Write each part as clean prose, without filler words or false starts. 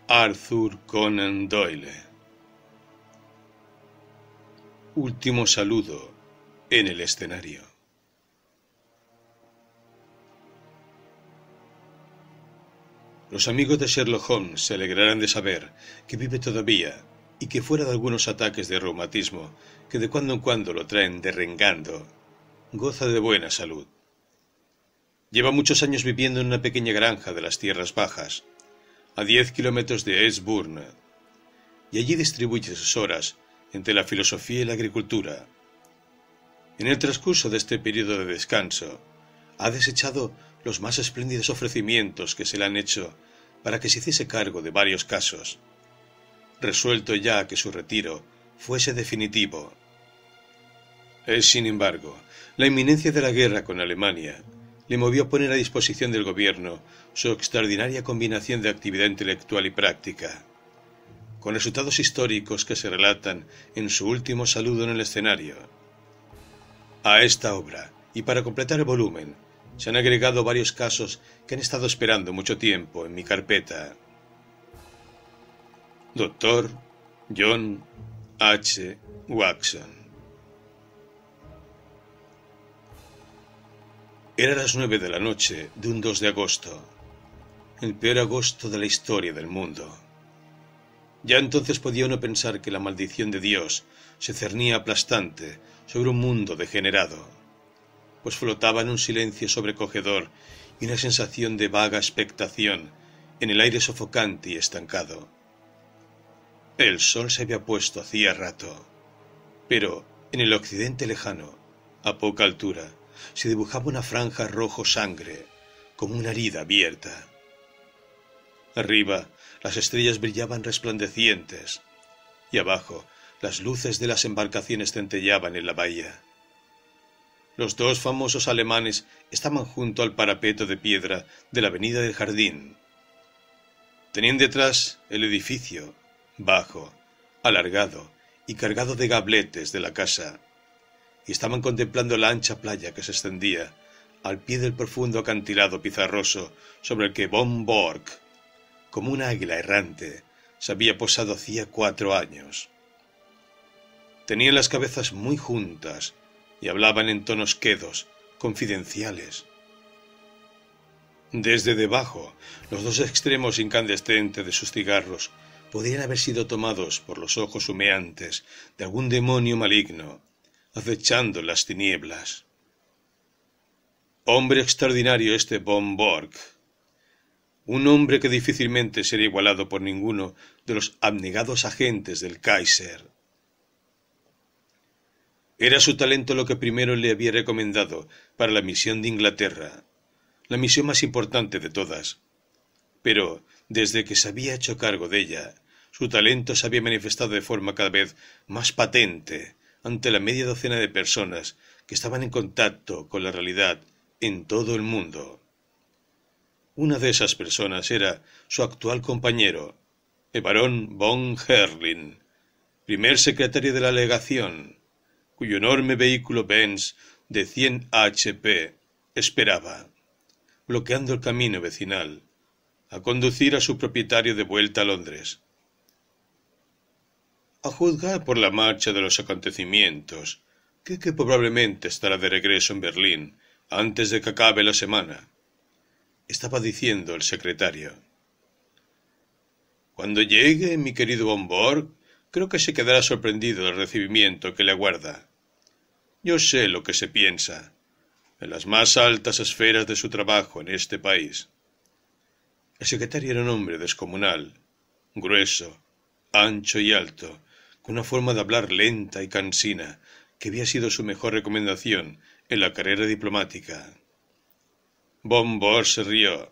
Arthur Conan Doyle. Último saludo en el escenario. Los amigos de Sherlock Holmes se alegrarán de saber que vive todavía y que fuera de algunos ataques de reumatismo que de cuando en cuando lo traen derrengando, goza de buena salud. Lleva muchos años viviendo en una pequeña granja de las tierras bajas, a 10 kilómetros de Eastbourne, y allí distribuye sus horas entre la filosofía y la agricultura. En el transcurso de este periodo de descanso, ha desechado los más espléndidos ofrecimientos que se le han hecho para que se hiciese cargo de varios casos, resuelto ya que su retiro fuese definitivo. Es, sin embargo, la inminencia de la guerra con Alemania le movió a poner a disposición del gobierno su extraordinaria combinación de actividad intelectual y práctica, con resultados históricos que se relatan en su último saludo en el escenario. A esta obra, y para completar el volumen, se han agregado varios casos que han estado esperando mucho tiempo en mi carpeta. Dr. John H. Watson. Era las 9 de la noche de un 2 de agosto, el peor agosto de la historia del mundo. Ya entonces podía uno pensar que la maldición de Dios se cernía aplastante sobre un mundo degenerado, pues flotaba en un silencio sobrecogedor y una sensación de vaga expectación en el aire sofocante y estancado. El sol se había puesto hacía rato, pero en el occidente lejano, a poca altura, se dibujaba una franja rojo sangre, como una herida abierta. Arriba, las estrellas brillaban resplandecientes, y abajo, las luces de las embarcaciones centelleaban en la bahía. Los dos famosos alemanes estaban junto al parapeto de piedra de la avenida del Jardín. Tenían detrás el edificio, bajo, alargado y cargado de gabletes de la casa, y estaban contemplando la ancha playa que se extendía al pie del profundo acantilado pizarroso sobre el que von Borg, como una águila errante, se había posado hacía 4 años. Tenían las cabezas muy juntas y hablaban en tonos quedos, confidenciales. Desde debajo, los dos extremos incandescentes de sus cigarros podrían haber sido tomados por los ojos humeantes de algún demonio maligno, acechando las tinieblas. Hombre extraordinario este von Borg, un hombre que difícilmente sería igualado por ninguno de los abnegados agentes del Kaiser. Era su talento lo que primero le había recomendado para la misión de Inglaterra, la misión más importante de todas. Pero, desde que se había hecho cargo de ella, su talento se había manifestado de forma cada vez más patente ante la media docena de personas que estaban en contacto con la realidad en todo el mundo. Una de esas personas era su actual compañero, el barón von Herrling, primer secretario de la legación, cuyo enorme vehículo Benz de 100 HP esperaba, bloqueando el camino vecinal, a conducir a su propietario de vuelta a Londres. A juzgar por la marcha de los acontecimientos, cree que probablemente estará de regreso en Berlín antes de que acabe la semana, estaba diciendo el secretario. Cuando llegue, mi querido von Borg, creo que se quedará sorprendido del recibimiento que le aguarda. Yo sé lo que se piensa, en las más altas esferas de su trabajo en este país. El secretario era un hombre descomunal, grueso, ancho y alto, con una forma de hablar lenta y cansina, que había sido su mejor recomendación en la carrera diplomática. Von Borg se rió.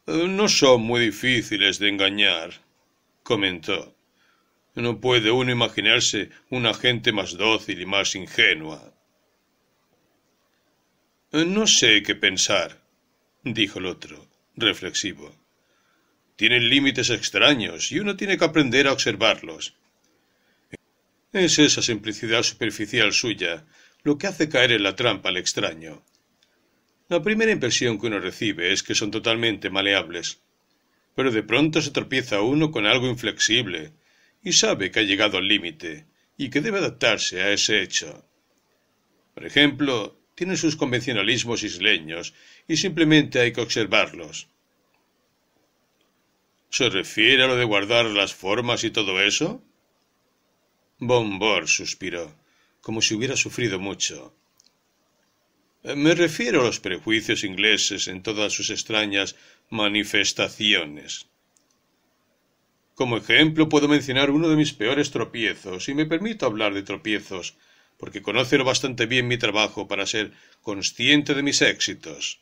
No son muy difíciles de engañar, comentó. No puede uno imaginarse una gente más dócil y más ingenua. No sé qué pensar, dijo el otro, reflexivo. Tienen límites extraños y uno tiene que aprender a observarlos. Es esa simplicidad superficial suya lo que hace caer en la trampa al extraño. La primera impresión que uno recibe es que son totalmente maleables. pero de pronto se tropieza uno con algo inflexible y sabe que ha llegado al límite y que debe adaptarse a ese hecho. Por ejemplo, tiene sus convencionalismos isleños y simplemente hay que observarlos. ¿Se refiere a lo de guardar las formas y todo eso? Von Bohr suspiró, como si hubiera sufrido mucho. Me refiero a los prejuicios ingleses en todas sus extrañas manifestaciones. Como ejemplo puedo mencionar uno de mis peores tropiezos, y me permito hablar de tropiezos, porque conozco bastante bien mi trabajo para ser consciente de mis éxitos.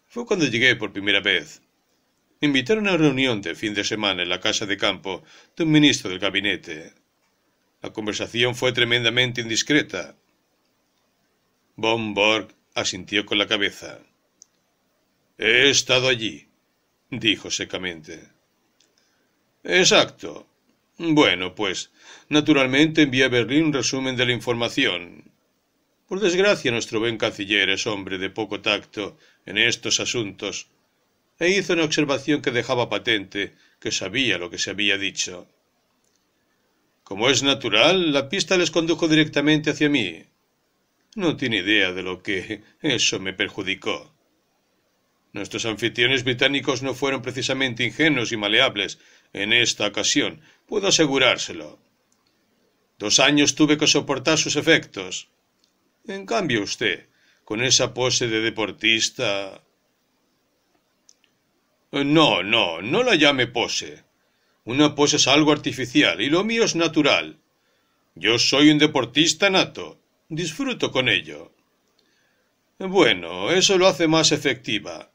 Fue cuando llegué por primera vez. Me invitaron a una reunión de fin de semana en la casa de campo de un ministro del gabinete. La conversación fue tremendamente indiscreta. Von Borg asintió con la cabeza. He estado allí, dijo secamente. Exacto. Bueno, pues, naturalmente envié a Berlín un resumen de la información. Por desgracia, nuestro buen canciller es hombre de poco tacto en estos asuntos, e hizo una observación que dejaba patente que sabía lo que se había dicho. Como es natural, la pista les condujo directamente hacia mí. No tiene idea de lo que eso me perjudicó. Nuestros anfitriones británicos no fueron precisamente ingenuos y maleables en esta ocasión, puedo asegurárselo. 2 años tuve que soportar sus efectos. En cambio usted, con esa pose de deportista... No la llame pose. Una pose es algo artificial y lo mío es natural. Yo soy un deportista nato. Disfruto con ello. Bueno, eso lo hace más efectiva.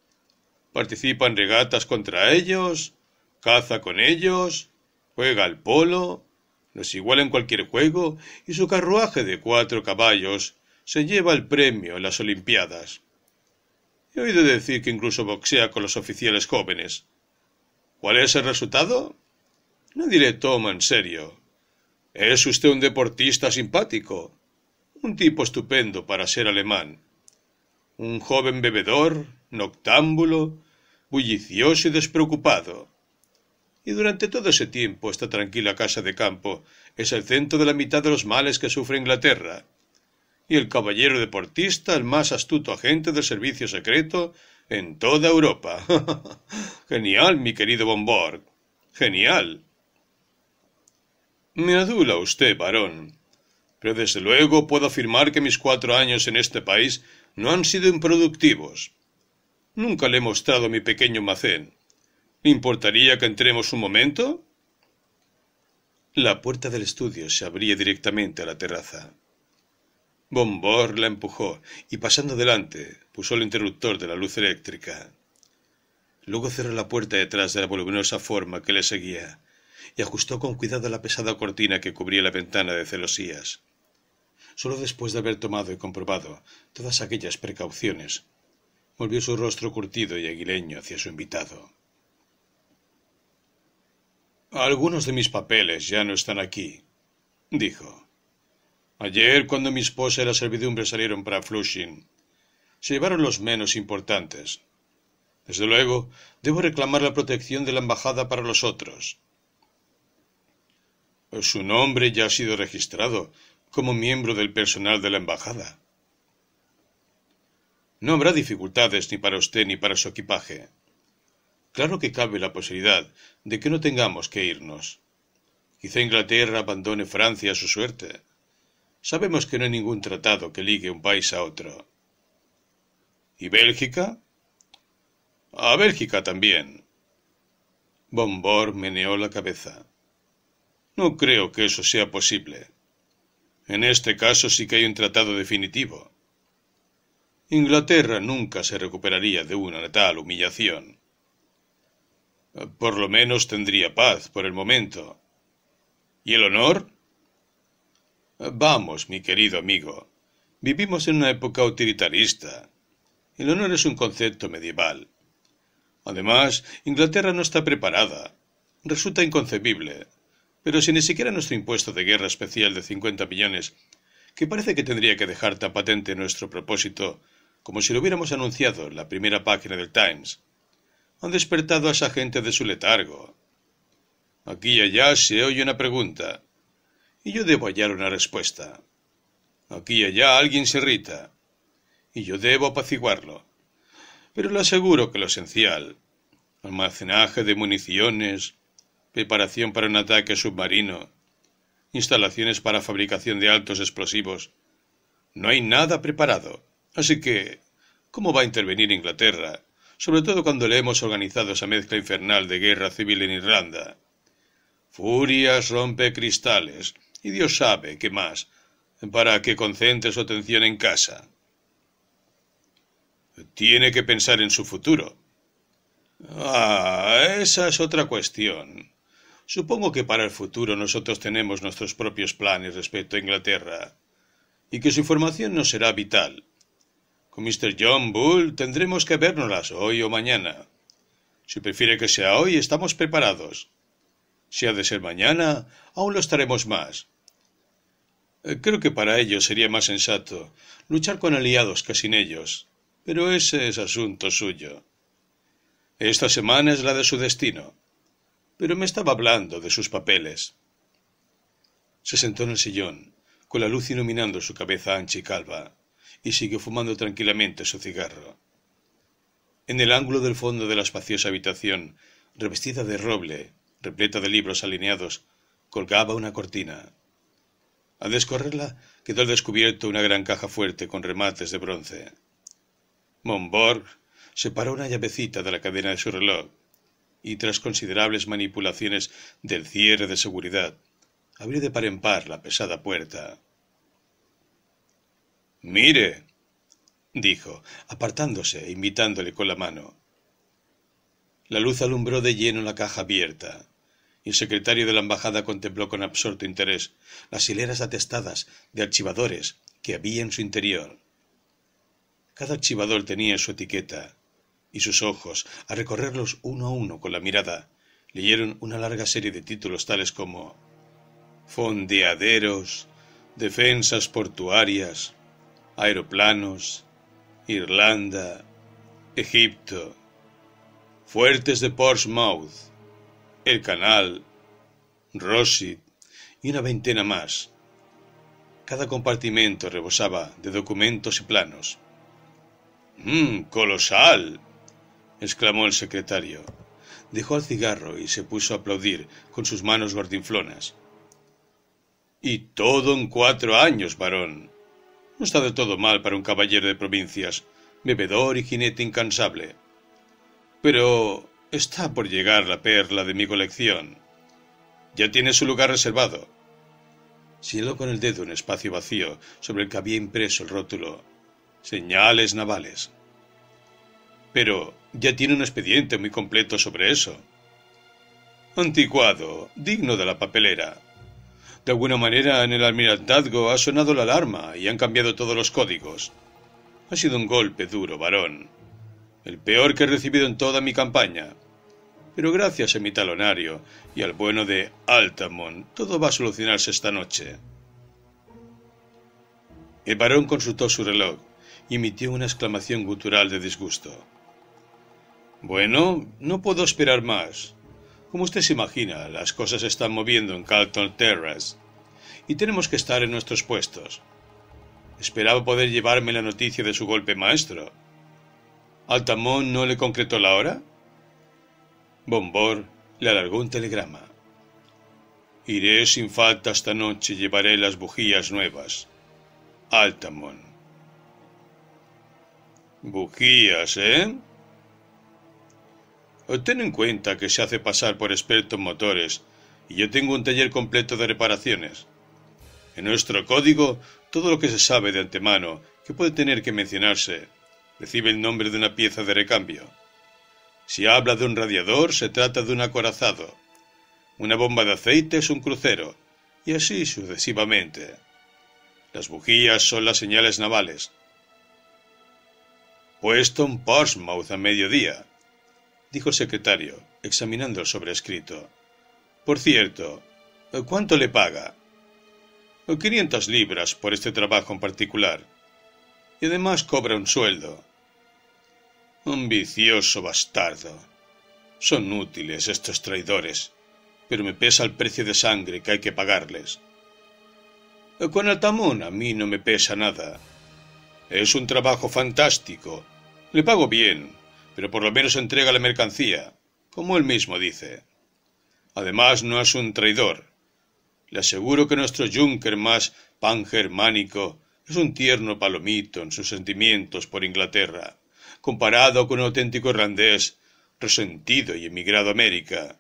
Participa en regatas contra ellos, caza con ellos, juega al polo, los iguala en cualquier juego y su carruaje de 4 caballos se lleva el premio en las Olimpiadas. He oído decir que incluso boxea con los oficiales jóvenes. ¿Cuál es el resultado? Nadie le toma en serio. Es usted un deportista simpático, un tipo estupendo para ser alemán. Un joven bebedor, noctámbulo, bullicioso y despreocupado. Y durante todo ese tiempo esta tranquila casa de campo es el centro de la mitad de los males que sufre Inglaterra. Y el caballero deportista el más astuto agente del servicio secreto en toda Europa. Genial, mi querido Von Borg. Genial. Me adula usted, varón. Pero desde luego puedo afirmar que mis 4 años en este país no han sido improductivos. Nunca le he mostrado mi pequeño almacén. ¿Le importaría que entremos un momento? La puerta del estudio se abría directamente a la terraza. Von Borg la empujó y, pasando delante, puso el interruptor de la luz eléctrica. Luego cerró la puerta detrás de la voluminosa forma que le seguía y ajustó con cuidado la pesada cortina que cubría la ventana de celosías. Solo después de haber tomado y comprobado todas aquellas precauciones, volvió su rostro curtido y aguileño hacia su invitado. Algunos de mis papeles ya no están aquí, dijo. Ayer, cuando mi esposa y la servidumbre salieron para Flushing, se llevaron los menos importantes. Desde luego, debo reclamar la protección de la embajada para los otros. Su nombre ya ha sido registrado como miembro del personal de la embajada. No habrá dificultades ni para usted ni para su equipaje. Claro que cabe la posibilidad de que no tengamos que irnos. Quizá Inglaterra abandone Francia a su suerte. Sabemos que no hay ningún tratado que ligue un país a otro. ¿Y Bélgica? A Bélgica también. Von Borg meneó la cabeza. No creo que eso sea posible. En este caso sí que hay un tratado definitivo. Inglaterra nunca se recuperaría de una tal humillación. Por lo menos tendría paz por el momento. ¿Y el honor? Vamos, mi querido amigo, vivimos en una época utilitarista. El honor es un concepto medieval. Además, Inglaterra no está preparada. Resulta inconcebible. Pero si ni siquiera nuestro impuesto de guerra especial de 50 millones, que parece que tendría que dejar tan patente nuestro propósito, como si lo hubiéramos anunciado en la primera página del Times, Han despertado a esa gente de su letargo. Aquí y allá se oye una pregunta, y yo debo hallar una respuesta. Aquí y allá alguien se irrita, y yo debo apaciguarlo. Pero le aseguro que lo esencial, almacenaje de municiones, preparación para un ataque submarino, instalaciones para fabricación de altos explosivos, no hay nada preparado. Así que, ¿cómo va a intervenir Inglaterra? Sobre todo cuando le hemos organizado esa mezcla infernal de guerra civil en Irlanda. Furias rompe cristales, y Dios sabe qué más, para que concentre su atención en casa. Tiene que pensar en su futuro. Esa es otra cuestión. Supongo que para el futuro nosotros tenemos nuestros propios planes respecto a Inglaterra, y que su formación no será vital. Con Mr. John Bull tendremos que vérnoslas hoy o mañana. Si prefiere que sea hoy, estamos preparados. Si ha de ser mañana, aún lo estaremos más. Creo que para ello sería más sensato luchar con aliados que sin ellos, pero ese es asunto suyo. Esta semana es la de su destino, pero me estaba hablando de sus papeles. Se sentó en el sillón, con la luz iluminando su cabeza ancha y calva, y siguió fumando tranquilamente su cigarro. En el ángulo del fondo de la espaciosa habitación, revestida de roble, repleta de libros alineados, colgaba una cortina. Al descorrerla, quedó al descubierto una gran caja fuerte con remates de bronce. Monborg separó una llavecita de la cadena de su reloj, y tras considerables manipulaciones del cierre de seguridad, abrió de par en par la pesada puerta. «Mire», dijo, apartándose e invitándole con la mano. La luz alumbró de lleno la caja abierta, y el secretario de la embajada contempló con absorto interés las hileras atestadas de archivadores que había en su interior. Cada archivador tenía su etiqueta, y sus ojos, al recorrerlos uno a uno con la mirada, leyeron una larga serie de títulos tales como fondeaderos, defensas portuarias, aeroplanos, Irlanda, Egipto, fuertes de Portsmouth, el Canal, Rosyth y una veintena más. Cada compartimento rebosaba de documentos y planos. ¡Colosal!, exclamó el secretario. Dejó el cigarro y se puso a aplaudir con sus manos gordinflonas. «Y todo en 4 años, varón. No está del todo mal para un caballero de provincias, bebedor y jinete incansable. Pero está por llegar la perla de mi colección. Ya tiene su lugar reservado». Señaló con el dedo un espacio vacío sobre el que había impreso el rótulo «Señales navales». «Pero ya tiene un expediente muy completo sobre eso». «Anticuado, digno de la papelera. De alguna manera en el almirantazgo ha sonado la alarma y han cambiado todos los códigos. Ha sido un golpe duro, varón. El peor que he recibido en toda mi campaña. Pero gracias a mi talonario y al bueno de Altamont, todo va a solucionarse esta noche». El varón consultó su reloj y emitió una exclamación gutural de disgusto. «Bueno, no puedo esperar más. Como usted se imagina, las cosas se están moviendo en Carlton Terrace, y tenemos que estar en nuestros puestos. Esperaba poder llevarme la noticia de su golpe maestro. ¿Altamont no le concretó la hora?» Bombor le alargó un telegrama. «Iré sin falta esta noche y llevaré las bujías nuevas. Altamont». «Bujías, ¿eh?» Ten en cuenta que se hace pasar por experto en motores y yo tengo un taller completo de reparaciones. En nuestro código, todo lo que se sabe de antemano que puede tener que mencionarse recibe el nombre de una pieza de recambio. Si habla de un radiador, se trata de un acorazado. Una bomba de aceite es un crucero, y así sucesivamente. Las bujías son las señales navales. «Puesto en Portsmouth a mediodía», dijo el secretario, examinando el sobrescrito. «Por cierto, ¿cuánto le paga?» 500 libras por este trabajo en particular. Y además cobra un sueldo. «Ambicioso bastardo», Son útiles estos traidores, pero me pesa el precio de sangre que hay que pagarles. Con Altamont a mí no me pesa nada. Es un trabajo fantástico. Le pago bien, pero por lo menos entrega la mercancía, como él mismo dice. Además, no es un traidor. Le aseguro que nuestro Junker más pangermánico es un tierno palomito en sus sentimientos por Inglaterra, comparado con un auténtico irlandés resentido y emigrado a América.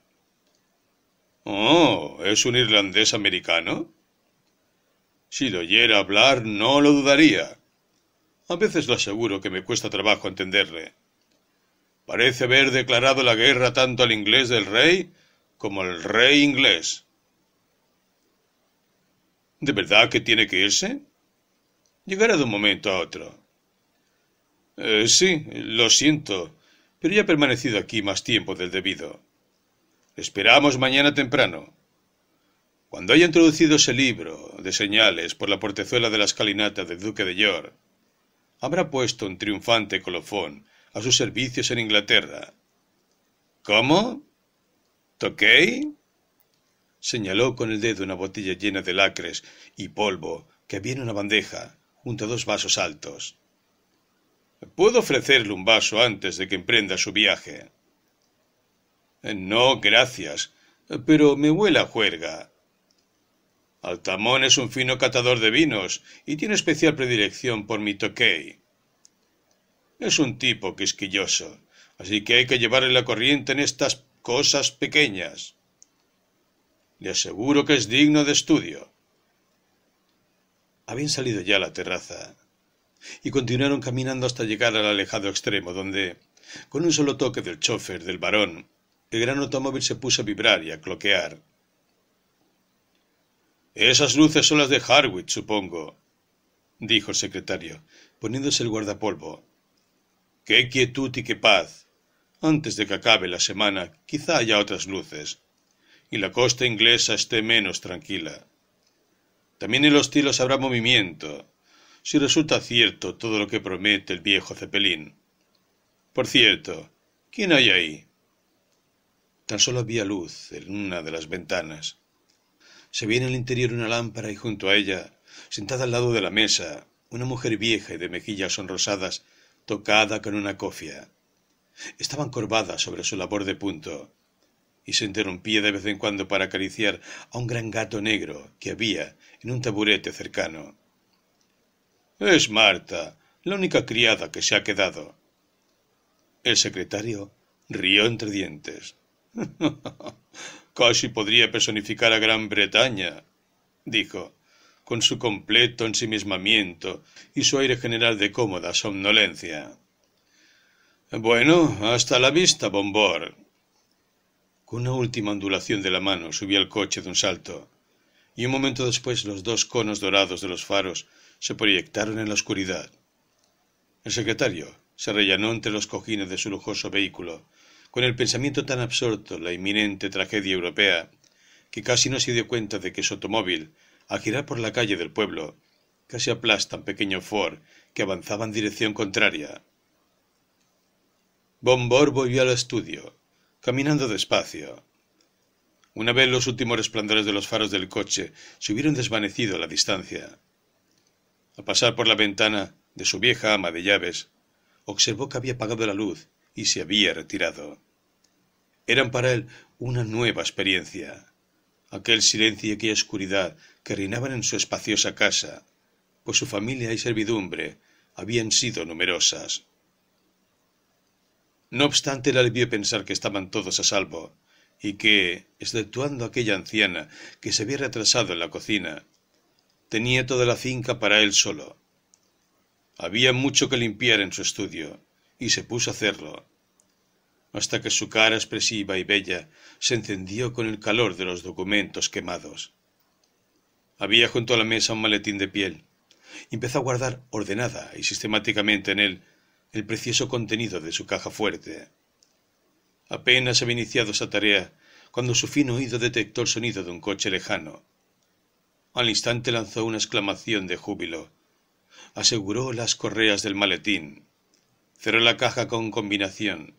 Oh, ¿es un irlandés americano? Si lo oyera hablar, no lo dudaría. A veces lo aseguro que me cuesta trabajo entenderle. Parece haber declarado la guerra tanto al inglés del rey como al rey inglés. ¿De verdad que tiene que irse? Llegará de un momento a otro. Sí, lo siento, pero ya he permanecido aquí más tiempo del debido. Esperamos mañana temprano. Cuando haya introducido ese libro de señales por la portezuela de la escalinata del duque de York, habrá puesto un triunfante colofón a sus servicios en Inglaterra. ¿Cómo? ¿Toqué? Señaló con el dedo una botella llena de lacres y polvo que había en una bandeja junto a dos vasos altos. ¿Puedo ofrecerle un vaso antes de que emprenda su viaje? No, gracias, pero me huele a juerga. Altamont es un fino catador de vinos y tiene especial predilección por mi Tokay. Es un tipo quisquilloso, así que hay que llevarle la corriente en estas cosas pequeñas. Le aseguro que es digno de estudio. Habían salido ya a la terraza y continuaron caminando hasta llegar al alejado extremo, donde, con un solo toque del chofer del barón, el gran automóvil se puso a vibrar y a cloquear. Esas luces son las de Harwich, supongo, dijo el secretario, poniéndose el guardapolvo. ¡Qué quietud y qué paz! Antes de que acabe la semana, quizá haya otras luces, y la costa inglesa esté menos tranquila. También en los cielos habrá movimiento, si resulta cierto todo lo que promete el viejo Cepelín. Por cierto, ¿quién hay ahí? Tan solo había luz en una de las ventanas. Se veía en el interior una lámpara y junto a ella, sentada al lado de la mesa, una mujer vieja y de mejillas sonrosadas, tocada con una cofia. Estaba encorvada sobre su labor de punto, y se interrumpía de vez en cuando para acariciar a un gran gato negro que había en un taburete cercano. Es Marta, la única criada que se ha quedado. El secretario rió entre dientes. Casi podría personificar a Gran Bretaña, dijo, con su completo ensimismamiento y su aire general de cómoda somnolencia. Bueno, hasta la vista, Bombor. Con una última ondulación de la mano subió al coche de un salto, y un momento después los dos conos dorados de los faros se proyectaron en la oscuridad. El secretario se rellanó entre los cojines de su lujoso vehículo, con el pensamiento tan absorto en la inminente tragedia europea, que casi no se dio cuenta de que su automóvil, al girar por la calle del pueblo, casi aplasta un pequeño Ford que avanzaba en dirección contraria. Bombor volvió al estudio, caminando despacio. Una vez los últimos resplandores de los faros del coche se hubieron desvanecido a la distancia. Al pasar por la ventana de su vieja ama de llaves, observó que había apagado la luz y se había retirado. Eran para él una nueva experiencia. Aquel silencio y aquella oscuridad que reinaban en su espaciosa casa, pues su familia y servidumbre habían sido numerosas. No obstante, le alivió pensar que estaban todos a salvo, y que, exceptuando aquella anciana que se había retrasado en la cocina, tenía toda la finca para él solo. Había mucho que limpiar en su estudio, y se puso a hacerlo, hasta que su cara expresiva y bella se encendió con el calor de los documentos quemados. Había junto a la mesa un maletín de piel, y empezó a guardar ordenada y sistemáticamente en él el precioso contenido de su caja fuerte. Apenas había iniciado esa tarea cuando su fino oído detectó el sonido de un coche lejano. Al instante lanzó una exclamación de júbilo, aseguró las correas del maletín, cerró la caja con combinación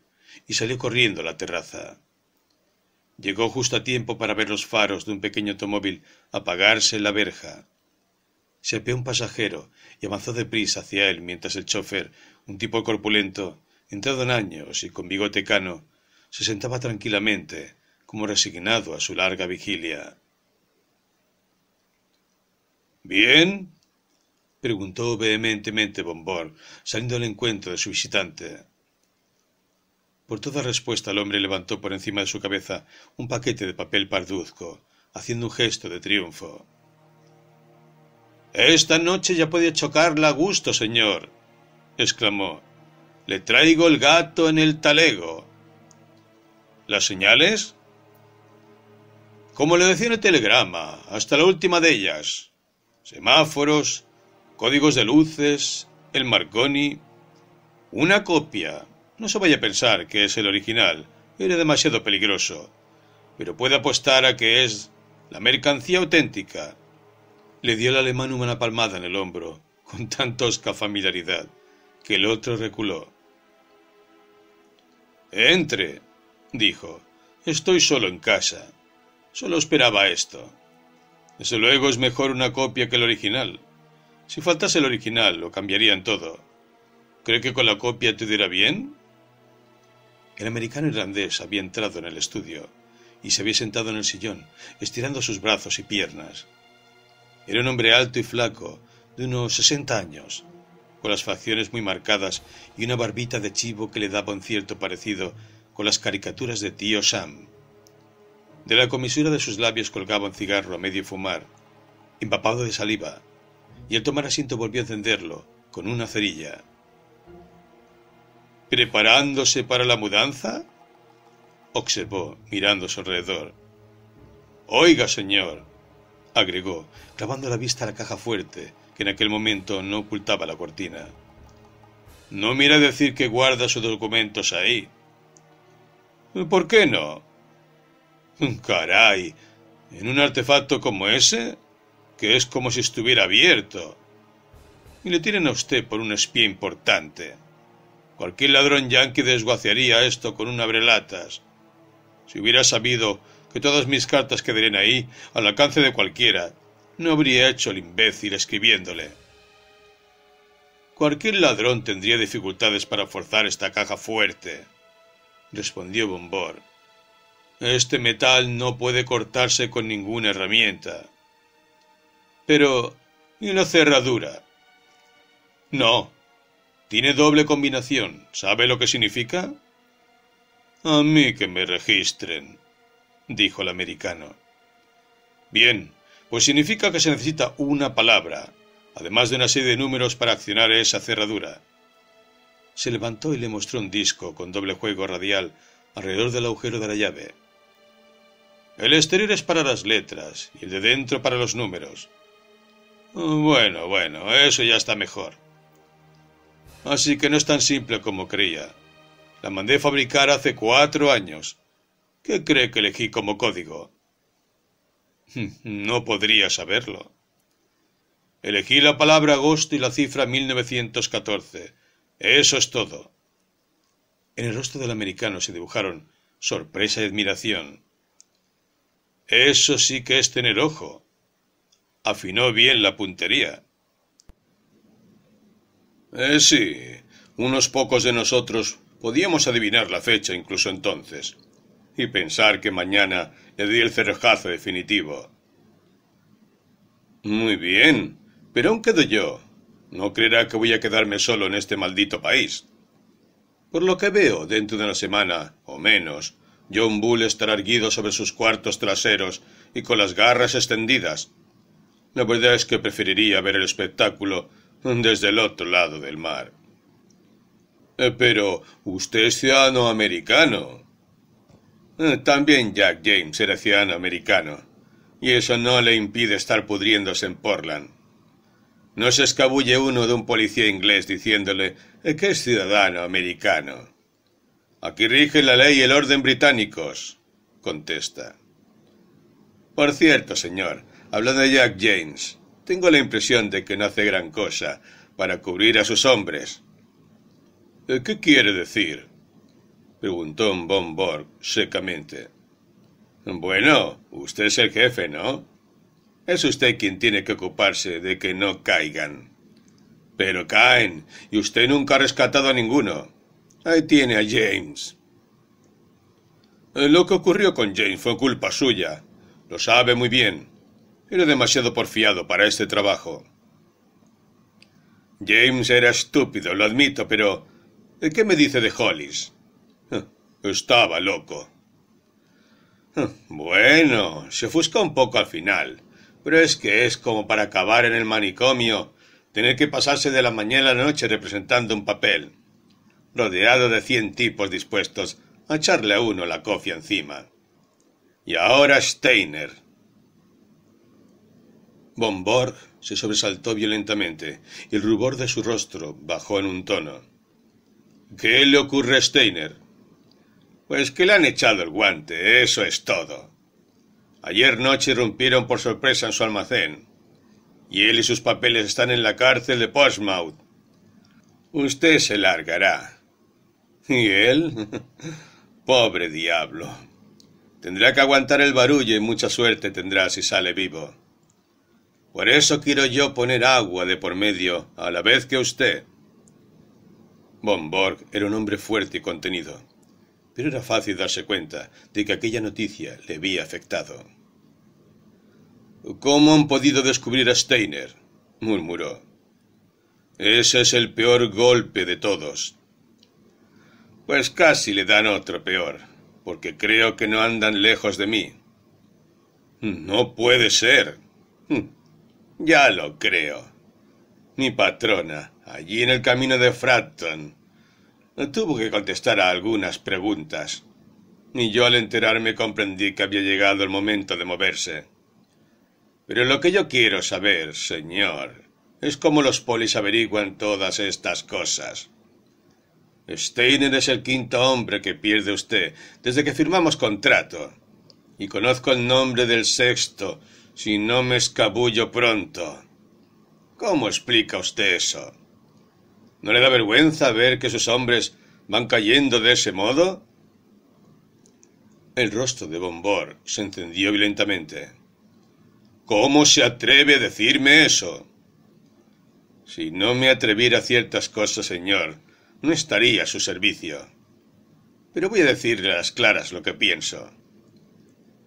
y salió corriendo a la terraza. Llegó justo a tiempo para ver los faros de un pequeño automóvil apagarse en la verja. Se apeó un pasajero y avanzó deprisa hacia él mientras el chofer, un tipo corpulento, entrado en años y con bigote cano, se sentaba tranquilamente, como resignado a su larga vigilia. ¿Bien?, preguntó vehementemente Bombón, saliendo al encuentro de su visitante. Por toda respuesta el hombre levantó por encima de su cabeza un paquete de papel parduzco, haciendo un gesto de triunfo. «Esta noche ya puede chocarla a gusto, señor», exclamó. «Le traigo el gato en el talego». «¿Las señales?» «Como le decía en el telegrama, hasta la última de ellas. Semáforos, códigos de luces, el Marconi. Una copia. No se vaya a pensar que es el original, era demasiado peligroso, pero puede apostar a que es la mercancía auténtica». Le dio al alemán una palmada en el hombro, con tan tosca familiaridad, que el otro reculó. «Entre», dijo. «Estoy solo en casa. Solo esperaba esto. Desde luego es mejor una copia que el original. Si faltase el original, lo cambiarían todo. ¿Cree que con la copia te dirá bien?» El americano irlandés había entrado en el estudio y se había sentado en el sillón, estirando sus brazos y piernas. Era un hombre alto y flaco, de unos 60 años, con las facciones muy marcadas y una barbita de chivo que le daba un cierto parecido con las caricaturas de tío Sam. De la comisura de sus labios colgaba un cigarro a medio fumar, empapado de saliva, y al tomar asiento volvió a encenderlo con una cerilla. «¿Preparándose para la mudanza?», observó, mirando a su alrededor. «Oiga, señor», agregó, clavando la vista a la caja fuerte, que en aquel momento no ocultaba la cortina. «No me irá a decir que guarda sus documentos ahí». «¿Por qué no?». «Caray, en un artefacto como ese, que es como si estuviera abierto. Y le tienen a usted por un espía importante. Cualquier ladrón yanqui desguaciaría esto con un abrelatas. Si hubiera sabido que todas mis cartas quedarían ahí, al alcance de cualquiera, no habría hecho el imbécil escribiéndole». «Cualquier ladrón tendría dificultades para forzar esta caja fuerte», respondió Bombón. «Este metal no puede cortarse con ninguna herramienta». «Pero, ¿y la cerradura?». «No. Tiene doble combinación. ¿Sabe lo que significa?». «A mí que me registren», dijo el americano. «Bien, pues significa que se necesita una palabra, además de una serie de números para accionar esa cerradura». Se levantó y le mostró un disco con doble juego radial alrededor del agujero de la llave. «El exterior es para las letras y el de dentro para los números». Bueno, eso ya está mejor. Así que no es tan simple como creía. La mandé fabricar hace 4 años. ¿Qué cree que elegí como código? No podría saberlo. Elegí la palabra agosto y la cifra 1914. Eso es todo. En el rostro del americano se dibujaron sorpresa y admiración. Eso sí que es tener ojo. Afinó bien la puntería. Sí, unos pocos de nosotros podíamos adivinar la fecha incluso entonces, y pensar que mañana le di el cerrojazo definitivo. Muy bien, pero aún quedo yo. No creerá que voy a quedarme solo en este maldito país. Por lo que veo, dentro de una semana, o menos, John Bull estará erguido sobre sus cuartos traseros y con las garras extendidas. La verdad es que preferiría ver el espectáculo desde el otro lado del mar. Pero usted es ciudadano americano. También Jack James era ciudadano americano, y eso no le impide estar pudriéndose en Portland. No se escabulle uno de un policía inglés diciéndole que es ciudadano americano. Aquí rige la ley y el orden británicos, contesta. Por cierto, señor, hablando de Jack James, tengo la impresión de que no hace gran cosa para cubrir a sus hombres. ¿Qué quiere decir? preguntó von Borg secamente. Bueno, usted es el jefe, ¿no? Es usted quien tiene que ocuparse de que no caigan. Pero caen, y usted nunca ha rescatado a ninguno. Ahí tiene a James. Lo que ocurrió con James fue culpa suya. Lo sabe muy bien. Era demasiado porfiado para este trabajo. James era estúpido, lo admito, pero ¿qué me dice de Hollis? Estaba loco. Bueno, se ofuscó un poco al final, pero es que es como para acabar en el manicomio, tener que pasarse de la mañana a la noche representando un papel, rodeado de 100 tipos dispuestos a echarle a uno la cofia encima. Y ahora Steiner. Von Borg se sobresaltó violentamente y el rubor de su rostro bajó en un tono. ¿Qué le ocurre a Steiner? Pues que le han echado el guante, eso es todo. Ayer noche irrumpieron por sorpresa en su almacén, y él y sus papeles están en la cárcel de Portsmouth. Usted se largará. ¿Y él? Pobre diablo. Tendrá que aguantar el barullo y mucha suerte tendrá si sale vivo. Por eso quiero yo poner agua de por medio a la vez que usted. Von Borg era un hombre fuerte y contenido, pero era fácil darse cuenta de que aquella noticia le había afectado. ¿Cómo han podido descubrir a Steiner?, murmuró. Ese es el peor golpe de todos. Pues casi le dan otro peor, porque creo que no andan lejos de mí. No puede ser. Ya lo creo. Mi patrona, allí en el camino de Fratton, tuvo que contestar a algunas preguntas, y yo al enterarme comprendí que había llegado el momento de moverse. Pero lo que yo quiero saber, señor, es cómo los polis averiguan todas estas cosas. Steiner es el quinto hombre que pierde usted desde que firmamos contrato, y conozco el nombre del sexto si no me escabullo pronto. ¿Cómo explica usted eso? ¿No le da vergüenza ver que sus hombres van cayendo de ese modo? El rostro de von Borg se encendió violentamente. ¿Cómo se atreve a decirme eso? Si no me atreviera a ciertas cosas, señor, no estaría a su servicio. Pero voy a decirle a las claras lo que pienso.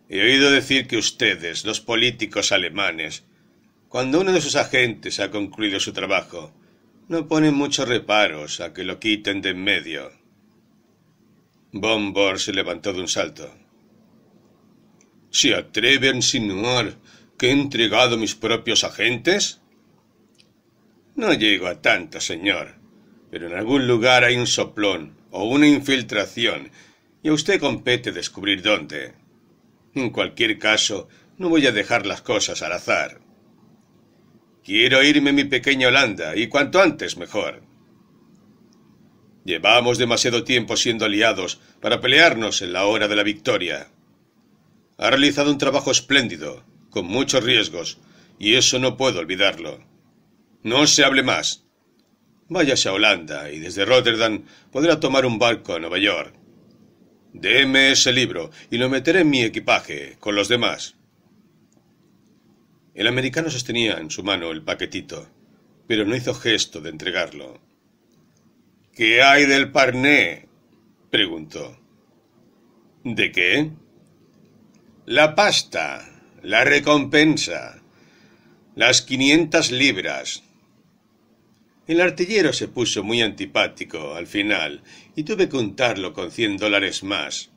He oído decir que ustedes, los políticos alemanes, cuando uno de sus agentes ha concluido su trabajo, no ponen muchos reparos a que lo quiten de en medio. Von Borg se levantó de un salto. ¿Se atreve a insinuar que he entregado mis propios agentes? No llego a tanto, señor, pero en algún lugar hay un soplón o una infiltración, y a usted compete descubrir dónde. En cualquier caso, no voy a dejar las cosas al azar. Quiero irme a mi pequeña Holanda, y cuanto antes mejor. Llevamos demasiado tiempo siendo aliados para pelearnos en la hora de la victoria. Ha realizado un trabajo espléndido, con muchos riesgos, y eso no puedo olvidarlo. No se hable más. Váyase a Holanda, y desde Rotterdam podrá tomar un barco a Nueva York. Deme ese libro, y lo meteré en mi equipaje, con los demás. El americano sostenía en su mano el paquetito, pero no hizo gesto de entregarlo. ¿Qué hay del Parné?, preguntó. ¿De qué? La pasta, la recompensa, las 500 libras. El artillero se puso muy antipático al final y tuve que untarlo con $100 más,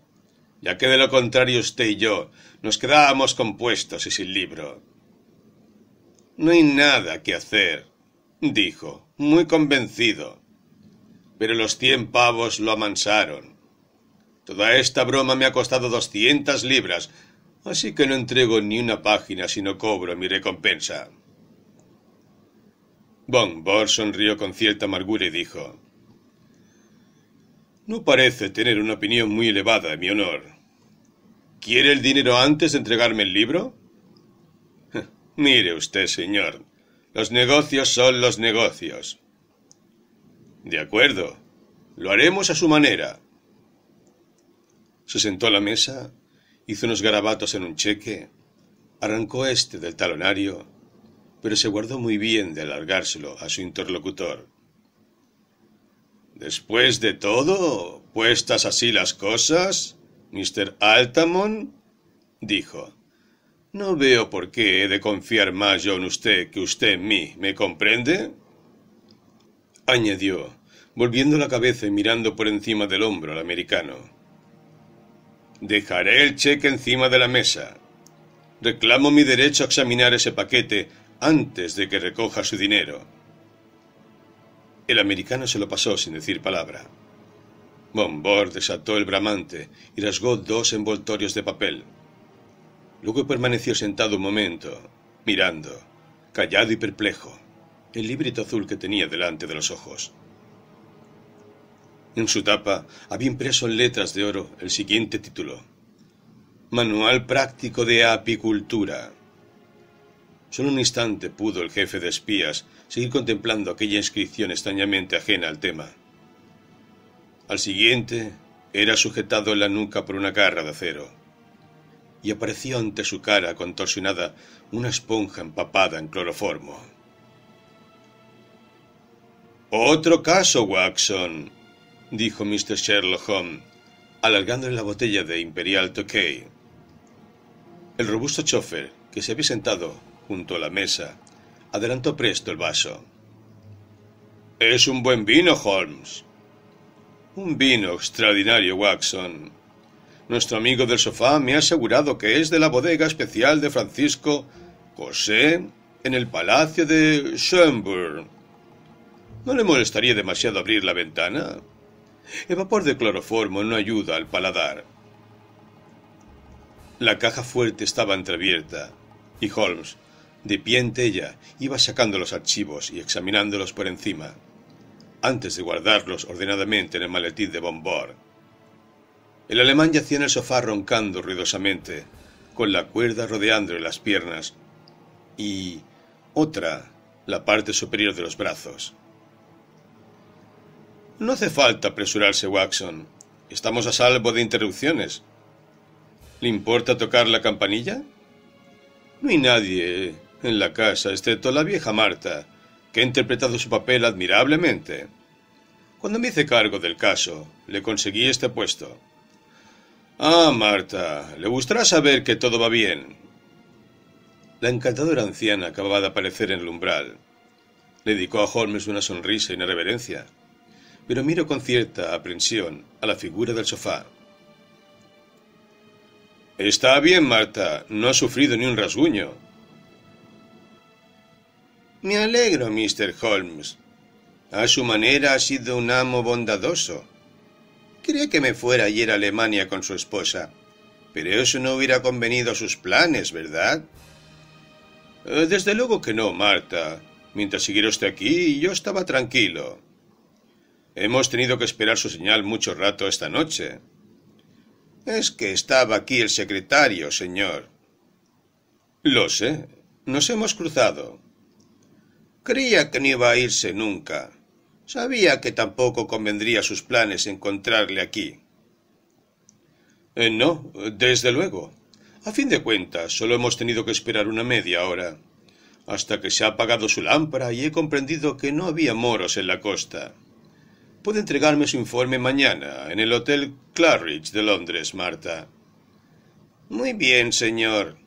ya que de lo contrario usted y yo nos quedábamos compuestos y sin libro. No hay nada que hacer, dijo, muy convencido. Pero los 100 pavos lo amansaron. Toda esta broma me ha costado 200 libras, así que no entrego ni una página si no cobro mi recompensa. Von Borg sonrió con cierta amargura y dijo: No parece tener una opinión muy elevada de mi honor. ¿Quiere el dinero antes de entregarme el libro? Mire usted, señor, los negocios son los negocios. De acuerdo, lo haremos a su manera. Se sentó a la mesa, hizo unos garabatos en un cheque, arrancó este del talonario, pero se guardó muy bien de alargárselo a su interlocutor. Después de todo, puestas así las cosas, Mr. Altamont, dijo, no veo por qué he de confiar más yo en usted que usted en mí, ¿me comprende? Añadió, volviendo la cabeza y mirando por encima del hombro al americano. Dejaré el cheque encima de la mesa. Reclamo mi derecho a examinar ese paquete antes de que recoja su dinero. El americano se lo pasó sin decir palabra. Bombard desató el bramante y rasgó 2 envoltorios de papel. Luego permaneció sentado un momento, mirando, callado y perplejo, el librito azul que tenía delante de los ojos. En su tapa había impreso en letras de oro el siguiente título: Manual práctico de apicultura. Solo un instante pudo el jefe de espías seguir contemplando aquella inscripción extrañamente ajena al tema. Al siguiente era sujetado en la nuca por una garra de acero, y apareció ante su cara contorsionada una esponja empapada en cloroformo. «Otro caso, Watson», dijo Mr. Sherlock Holmes, alargándole la botella de Imperial Tokay. El robusto chofer, que se había sentado junto a la mesa, adelantó presto el vaso. «Es un buen vino, Holmes». «Un vino extraordinario, Watson. Nuestro amigo del sofá me ha asegurado que es de la bodega especial de Francisco José en el Palacio de Schönbrunn. ¿No le molestaría demasiado abrir la ventana? El vapor de cloroformo no ayuda al paladar». La caja fuerte estaba entreabierta, y Holmes, de pie ante ella, iba sacando los archivos y examinándolos por encima, antes de guardarlos ordenadamente en el maletín de Bombard. El alemán yacía en el sofá roncando ruidosamente, con la cuerda rodeándole las piernas, y otra, la parte superior de los brazos. «No hace falta apresurarse, Watson. Estamos a salvo de interrupciones. ¿Le importa tocar la campanilla? No hay nadie en la casa, excepto la vieja Marta, que ha interpretado su papel admirablemente. Cuando me hice cargo del caso, le conseguí este puesto. Ah, Marta, le gustará saber que todo va bien». La encantadora anciana acababa de aparecer en el umbral. Le dedicó a Holmes una sonrisa y una reverencia, pero miró con cierta aprensión a la figura del sofá. «Está bien, Marta, no ha sufrido ni un rasguño». «Me alegro, Mr. Holmes. A su manera ha sido un amo bondadoso. Quería que me fuera ayer a Alemania con su esposa, pero eso no hubiera convenido a sus planes, ¿verdad?» «Desde luego que no, Marta. Mientras siguiera usted aquí, yo estaba tranquilo. Hemos tenido que esperar su señal mucho rato esta noche». «Es que estaba aquí el secretario, señor». «Lo sé. Nos hemos cruzado». «Creía que no iba a irse nunca. Sabía que tampoco convendría a sus planes encontrarle aquí». «No, desde luego. A fin de cuentas, solo hemos tenido que esperar una media hora, hasta que se ha apagado su lámpara y he comprendido que no había moros en la costa. Puede entregarme su informe mañana en el Hotel Claridge de Londres, Marta». «Muy bien, señor».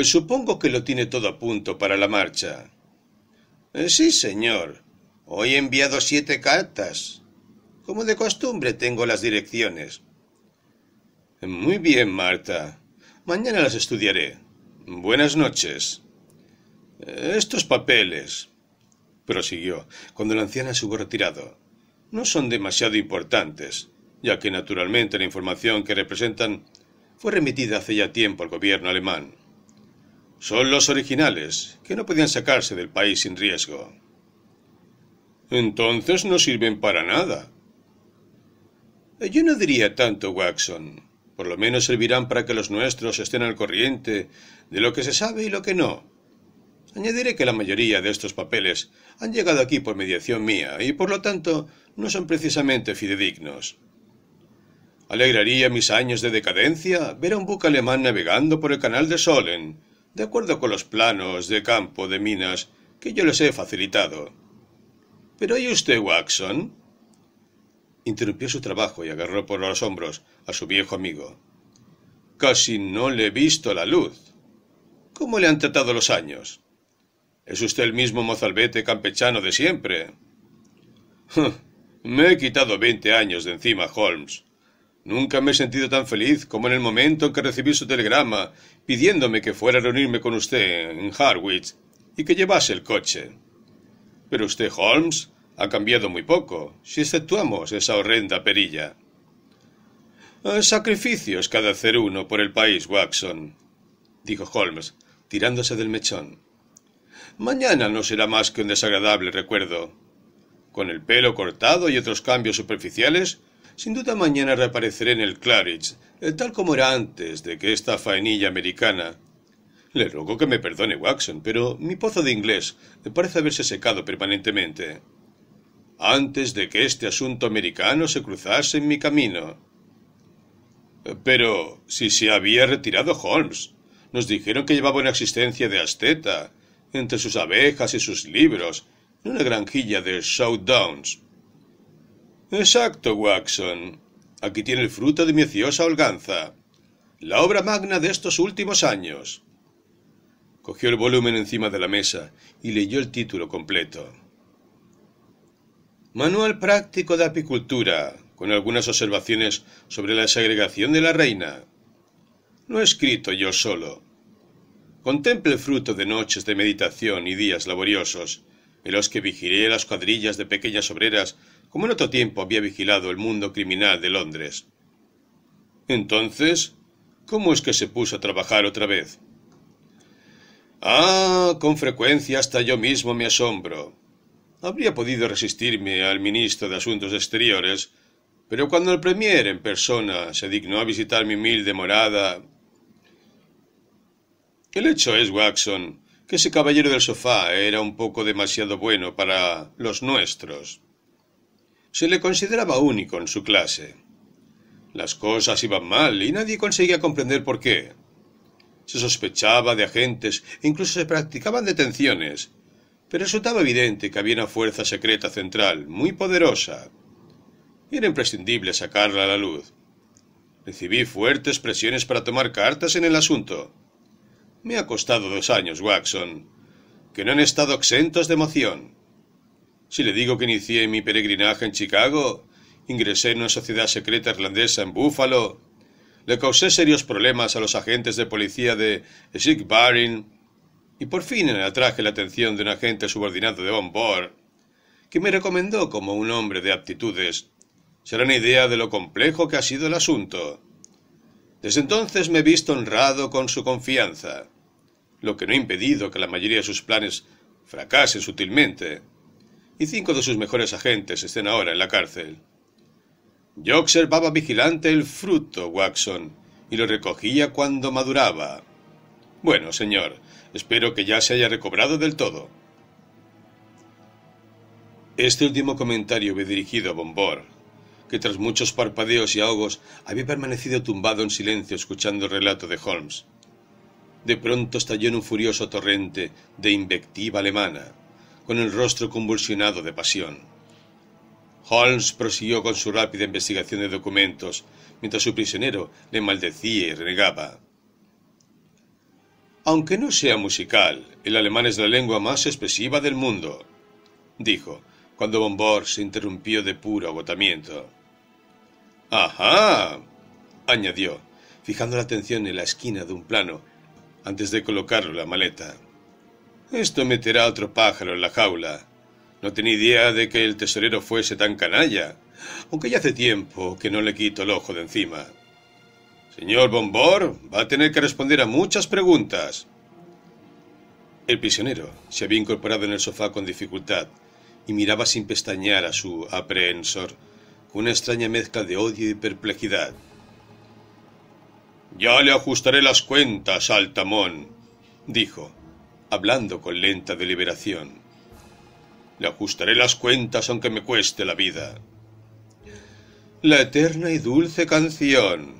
«Supongo que lo tiene todo a punto para la marcha». «Sí, señor. Hoy he enviado 7 cartas. Como de costumbre tengo las direcciones». «Muy bien, Marta. Mañana las estudiaré. Buenas noches». «Estos papeles», prosiguió, cuando la anciana se hubo retirado, «no son demasiado importantes, ya que naturalmente la información que representan fue remitida hace ya tiempo al gobierno alemán. Son los originales, que no podían sacarse del país sin riesgo». «Entonces no sirven para nada». «Yo no diría tanto, Watson. Por lo menos servirán para que los nuestros estén al corriente de lo que se sabe y lo que no. Añadiré que la mayoría de estos papeles han llegado aquí por mediación mía y por lo tanto no son precisamente fidedignos. Alegraría mis años de decadencia ver a un buque alemán navegando por el canal de Solen, de acuerdo con los planos de campo de minas que yo les he facilitado. ¿Pero y usted, Watson? Interrumpió su trabajo y agarró por los hombros a su viejo amigo. Casi no le he visto la luz. ¿Cómo le han tratado los años? ¿Es usted el mismo mozalbete campechano de siempre? Me he quitado 20 años de encima, Holmes. Nunca me he sentido tan feliz como en el momento en que recibí su telegrama pidiéndome que fuera a reunirme con usted en Harwich y que llevase el coche. Pero usted, Holmes, ha cambiado muy poco, si exceptuamos esa horrenda perilla. Sacrificios que ha de hacer uno por el país, Watson, dijo Holmes, tirándose del mechón. Mañana no será más que un desagradable recuerdo. Con el pelo cortado y otros cambios superficiales, sin duda mañana reapareceré en el Claridge, tal como era antes de que esta faenilla americana... Le ruego que me perdone, Watson, pero mi pozo de inglés parece haberse secado permanentemente. Antes de que este asunto americano se cruzase en mi camino. Pero si se había retirado Holmes, nos dijeron que llevaba una existencia de asceta, entre sus abejas y sus libros, en una granjilla de South Downs. Exacto, Watson. Aquí tiene el fruto de mi ociosa holganza. La obra magna de estos últimos años. Cogió el volumen encima de la mesa y leyó el título completo. Manual práctico de apicultura, con algunas observaciones sobre la segregación de la reina. No he escrito yo solo. Contemple el fruto de noches de meditación y días laboriosos, en los que vigilé las cuadrillas de pequeñas obreras como en otro tiempo había vigilado el mundo criminal de Londres. Entonces, ¿cómo es que se puso a trabajar otra vez? Con frecuencia hasta yo mismo me asombro. Habría podido resistirme al ministro de Asuntos Exteriores, pero cuando el Premier en persona se dignó a visitar mi humilde morada... El hecho es, Watson, que ese caballero del sofá era un poco demasiado bueno para los nuestros. Se le consideraba único en su clase. Las cosas iban mal y nadie conseguía comprender por qué. Se sospechaba de agentes e incluso se practicaban detenciones, pero resultaba evidente que había una fuerza secreta central muy poderosa. Era imprescindible sacarla a la luz. Recibí fuertes presiones para tomar cartas en el asunto. Me ha costado 2 años, Watson, que no han estado exentos de emoción. Si le digo que inicié mi peregrinaje en Chicago, ingresé en una sociedad secreta irlandesa en Buffalo, le causé serios problemas a los agentes de policía de Sigbarin y por fin atraje la atención de un agente subordinado de Bombor, que me recomendó como un hombre de aptitudes. Se hará una idea de lo complejo que ha sido el asunto. Desde entonces me he visto honrado con su confianza, lo que no ha impedido que la mayoría de sus planes fracasen sutilmente, y 5 de sus mejores agentes estén ahora en la cárcel. Yo observaba vigilante el fruto, Watson, y lo recogía cuando maduraba. Bueno, señor, espero que ya se haya recobrado del todo. Este último comentario fue dirigido a Bombor, que tras muchos parpadeos y ahogos había permanecido tumbado en silencio escuchando el relato de Holmes. De pronto estalló en un furioso torrente de invectiva alemana, con el rostro convulsionado de pasión. Holmes prosiguió con su rápida investigación de documentos, mientras su prisionero le maldecía y renegaba. Aunque no sea musical, el alemán es la lengua más expresiva del mundo, dijo, cuando Bombor se interrumpió de puro agotamiento. ¡Ajá!, añadió, fijando la atención en la esquina de un plano antes de colocarlo en la maleta. Esto meterá otro pájaro en la jaula. No tenía idea de que el tesorero fuese tan canalla, aunque ya hace tiempo que no le quito el ojo de encima. Señor Bombor, va a tener que responder a muchas preguntas. El prisionero se había incorporado en el sofá con dificultad y miraba sin pestañear a su aprehensor con una extraña mezcla de odio y perplejidad. «Ya le ajustaré las cuentas, Altamont», dijo, hablando con lenta deliberación. «Le ajustaré las cuentas aunque me cueste la vida». La eterna y dulce canción,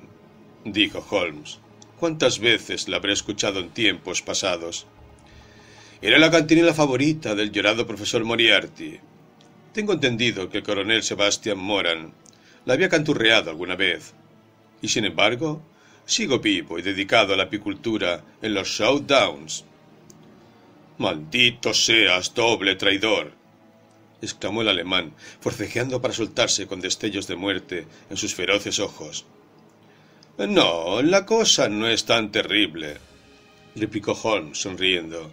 dijo Holmes. ¿Cuántas veces la habré escuchado en tiempos pasados? Era la cantinela favorita del llorado profesor Moriarty. Tengo entendido que el coronel Sebastian Moran la había canturreado alguna vez. Y sin embargo, sigo vivo y dedicado a la apicultura en los Showdowns. «Maldito seas, doble traidor», exclamó el alemán, forcejeando para soltarse con destellos de muerte en sus feroces ojos. «No, la cosa no es tan terrible», replicó Holmes, sonriendo.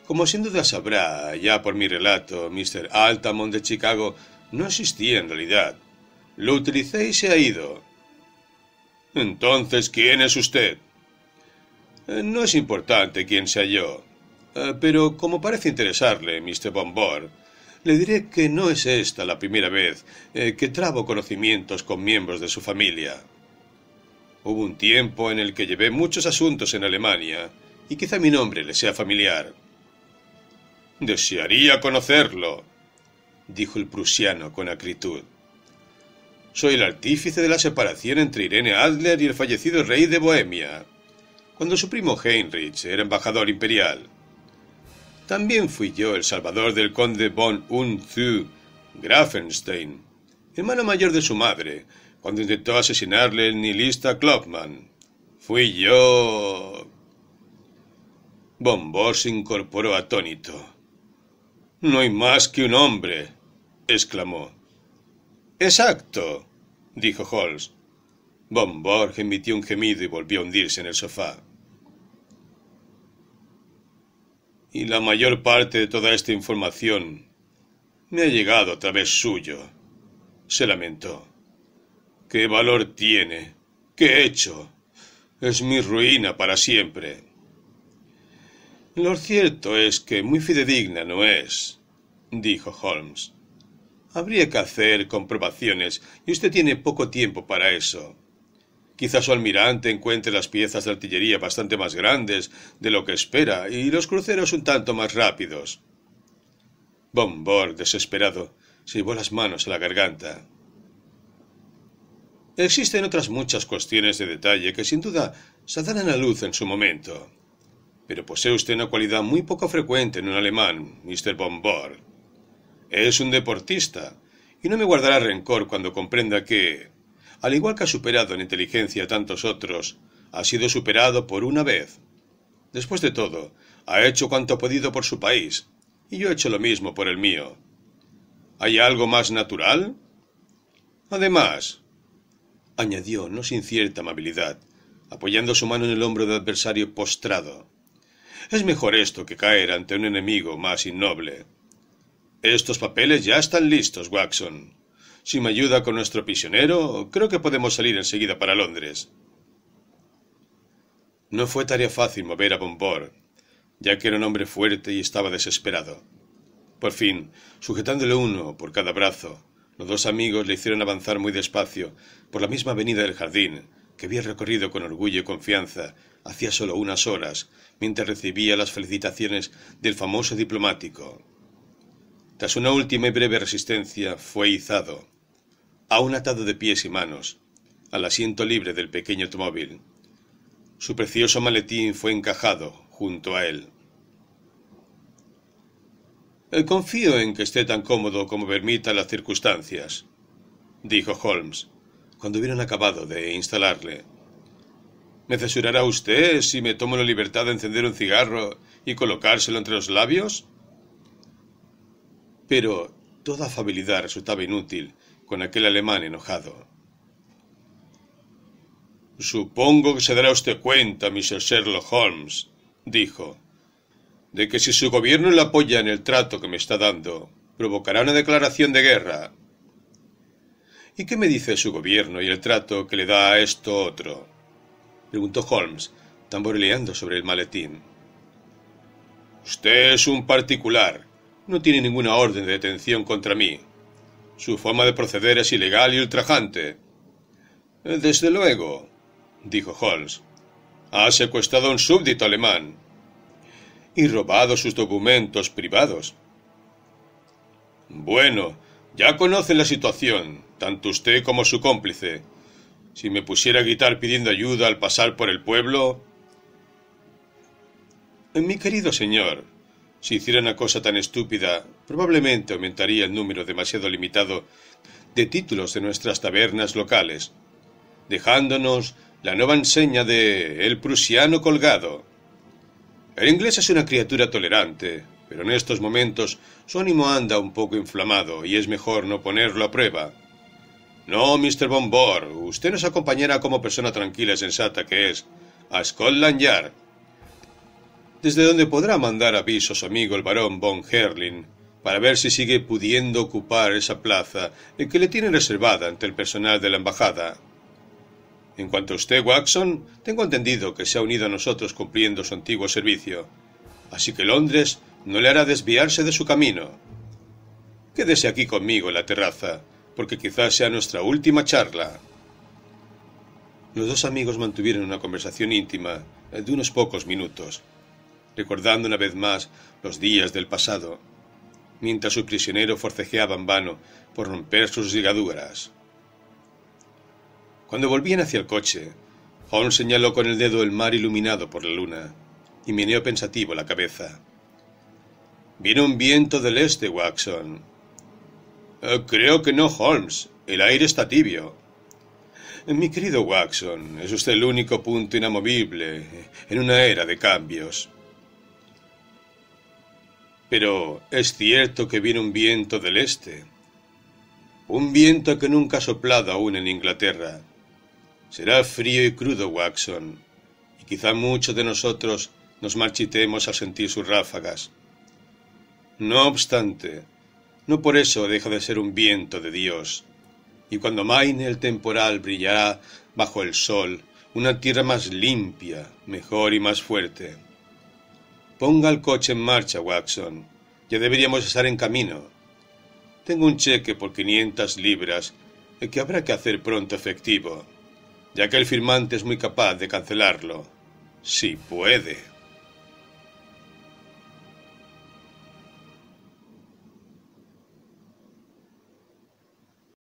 «Como sin duda sabrá, ya por mi relato, Mr. Altamont de Chicago no existía en realidad. Lo utilicé y se ha ido». «Entonces, ¿quién es usted?» «No es importante quién sea yo. Pero como parece interesarle, Mr. Bombor, le diré que no es esta la primera vez que trabo conocimientos con miembros de su familia. Hubo un tiempo en el que llevé muchos asuntos en Alemania, y quizá mi nombre le sea familiar». «Desearía conocerlo», dijo el prusiano con acritud. «Soy el artífice de la separación entre Irene Adler y el fallecido rey de Bohemia, cuando su primo Heinrich era embajador imperial. También fui yo el salvador del conde von Unzu Grafenstein, hermano mayor de su madre, cuando intentó asesinarle el nihilista Klopman. Fui yo...» Bombor se incorporó atónito. «No hay más que un hombre», exclamó. «Exacto», dijo Holmes. Bombor emitió un gemido y volvió a hundirse en el sofá. «Y la mayor parte de toda esta información me ha llegado a través suyo», se lamentó. «¿Qué valor tiene? ¿Qué he hecho? Es mi ruina para siempre». «Lo cierto es que muy fidedigna no es», dijo Holmes. «Habría que hacer comprobaciones y usted tiene poco tiempo para eso. Quizá su almirante encuentre las piezas de artillería bastante más grandes de lo que espera y los cruceros un tanto más rápidos». Bombor, desesperado, se llevó las manos a la garganta. «Existen otras muchas cuestiones de detalle que sin duda saldrán a la luz en su momento. Pero posee usted una cualidad muy poco frecuente en un alemán, Mr. Bombor. Es un deportista, y no me guardará rencor cuando comprenda que, al igual que ha superado en inteligencia a tantos otros, ha sido superado por una vez. Después de todo, ha hecho cuanto ha podido por su país, y yo he hecho lo mismo por el mío. ¿Hay algo más natural? Además», añadió, no sin cierta amabilidad, apoyando su mano en el hombro del adversario postrado, «es mejor esto que caer ante un enemigo más innoble. Estos papeles ya están listos, Watson. Si me ayuda con nuestro prisionero, creo que podemos salir enseguida para Londres». No fue tarea fácil mover a Bombor, ya que era un hombre fuerte y estaba desesperado. Por fin, sujetándole uno por cada brazo, los dos amigos le hicieron avanzar muy despacio por la misma avenida del jardín, que había recorrido con orgullo y confianza hacía solo unas horas, mientras recibía las felicitaciones del famoso diplomático. Tras una última y breve resistencia, fue izado, aún atado de pies y manos, al asiento libre del pequeño automóvil. Su precioso maletín fue encajado junto a él. «Confío en que esté tan cómodo como permitan las circunstancias», dijo Holmes, cuando hubieron acabado de instalarle. «¿Me censurará usted si me tomo la libertad de encender un cigarro y colocárselo entre los labios?» Pero toda afabilidad resultaba inútil con aquel alemán enojado. «Supongo que se dará usted cuenta, Mr. Sherlock Holmes», dijo, «de que si su gobierno le apoya en el trato que me está dando, provocará una declaración de guerra». «¿Y qué me dice su gobierno y el trato que le da a esto otro?», preguntó Holmes, tamborileando sobre el maletín. «Usted es un particular. No tiene ninguna orden de detención contra mí. Su forma de proceder es ilegal y ultrajante». «Desde luego», dijo Holmes. «Ha secuestrado a un súbdito alemán y robado sus documentos privados». «Bueno, Ya conocen la situación, tanto usted como su cómplice. Si me pusiera a gritar pidiendo ayuda al pasar por el pueblo... Mi querido señor, si hiciera una cosa tan estúpida, probablemente aumentaría el número demasiado limitado de títulos de nuestras tabernas locales, dejándonos la nueva enseña de El Prusiano Colgado. El inglés es una criatura tolerante, pero en estos momentos su ánimo anda un poco inflamado y es mejor no ponerlo a prueba. No, Mr. Bombor, usted nos acompañará como persona tranquila y sensata que es a Scotland Yard, desde donde podrá mandar aviso a su amigo el barón von Herling para ver si sigue pudiendo ocupar esa plaza que le tienen reservada ante el personal de la embajada. En cuanto a usted, Watson, tengo entendido que se ha unido a nosotros cumpliendo su antiguo servicio, así que Londres no le hará desviarse de su camino. Quédese aquí conmigo en la terraza, porque quizás sea nuestra última charla. Los dos amigos mantuvieron una conversación íntima de unos pocos minutos, recordando una vez más los días del pasado, mientras su prisionero forcejeaba en vano por romper sus ligaduras. Cuando volvían hacia el coche, Holmes señaló con el dedo el mar iluminado por la luna y meneó pensativo la cabeza. «Viene un viento del este, Watson». «Creo que no, Holmes. El aire está tibio». «Mi querido Watson, es usted el único punto inamovible en una era de cambios». «Pero es cierto que viene un viento del este. Un viento que nunca ha soplado aún en Inglaterra. Será frío y crudo, Watson, y quizá muchos de nosotros nos marchitemos al sentir sus ráfagas. No obstante, no por eso deja de ser un viento de Dios, y cuando amaine el temporal brillará bajo el sol una tierra más limpia, mejor y más fuerte. Ponga el coche en marcha, Watson. Ya deberíamos estar en camino. Tengo un cheque por 500 libras que habrá que hacer pronto efectivo, ya que el firmante es muy capaz de cancelarlo, si puede».